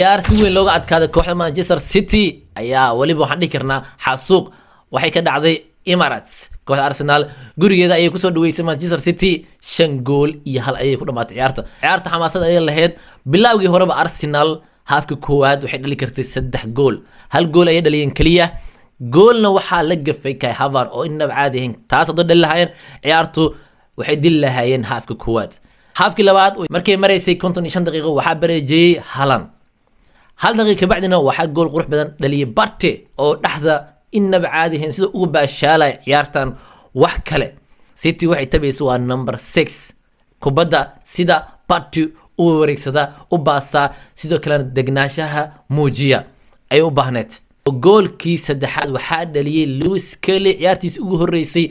ciyaar si weyn looga adkaaday kooxda Manchester City ayaa waliba waxaan dhihi karnaa xasuuq waxay ka dhacday Emirates kooxda Arsenal gurigeeda ayay kusoo dhaweysay Manchester City 5 gool iyo hal ayay ku dhamaatay ciyaarta xamaasad ayay lahayd bilowgii horeba Arsenal haafka koowaad waxay dhali kartay 3 gool hal gool ayay dhaliyeen kaliya goolna waxaa la gafay Kai Havertz oo inaba caadi ahayn taas oo dhali lahaayeen ciyaartu waxay dil lahaayeen haafka koowaad haafkii labaad markay mareysay 55 daqiiqo waxaa bareejiyay Haaland hal daqiiqo bacdina waxaa gool qurux badan dhaliyay Partey oo dhaxda inaba caadi ahayn sida ugu baashaalay ciyaartan wax kale City waxay tabayso waa number 6 kubadda sida Partey u wareegsada u baasa sidoo kale degnaanshaha muujiya ay u baahneed goolkii saddexaad waxaa dhaliyay Lewis Kelly ciyaartiis ugu horeysay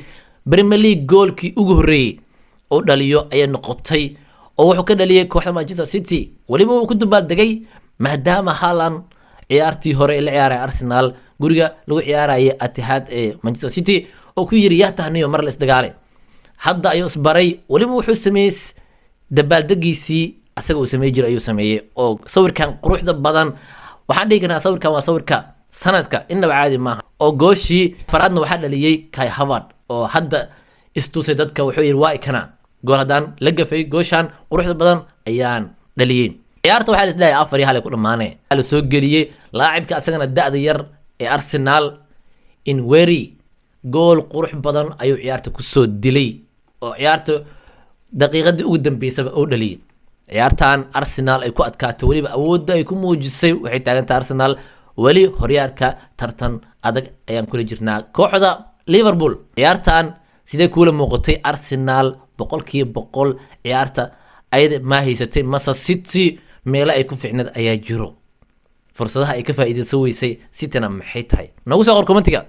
Premier League goolkii ugu horeeyay oo dhaliyo ay noqotay oo wuxuu ka dhaliyay kooxda Manchester City waliba uu ku dubaaldegay maadaama Haaland ciyaartii hore ee la ciyaaray Arsenal guriga lagu ciyaarayay Etihad ee Manchester City oo ku yiri yaa tahniyo mar la isdagaalay hadda ayuu isbaray waliba wuxuu sameeyay dabaaldegiisii asaga uu sameeyay jir ayuu sameeyay oo sawirkan quruxda badan waxaan dhigi karnaa sawirkan waa sawirka sanadka inaba caadi maaha oo gooshii faraadna waxaa dhaliyay Kai Havertz oo hadda istusay dadka wuxuu yiri waa ikana gool hadan la gafay gooshan quruxda badan ayaan dhaliyay ciyaarta waxaa la isleeyahay 4 hal ku dhamaanay la soo galiyay laacibka asagana da'da yar ee Arsenal in very gool qurux badan ayuu ciyaarta ku soo dilay oo ciyaarta daqiiqadii ugu dambeysay oo dhaliyay ciyaartan Arsenal ay ku adkaatay waliba awoodda ay ku muujisay waxay taagantaa Arsenal wali horyaalka tartan adag ayaan kula jirnaa kooxda Liverpool ciyaartan sidee kula muuqatay Arsenal 100% ciyaarta ayada ma haysatay Manchester City meela ay ku fiicnad ayaa jiro fursadaha ay ka faa'iideysan weysay City-na maxay tahay nagu soo qor commentiga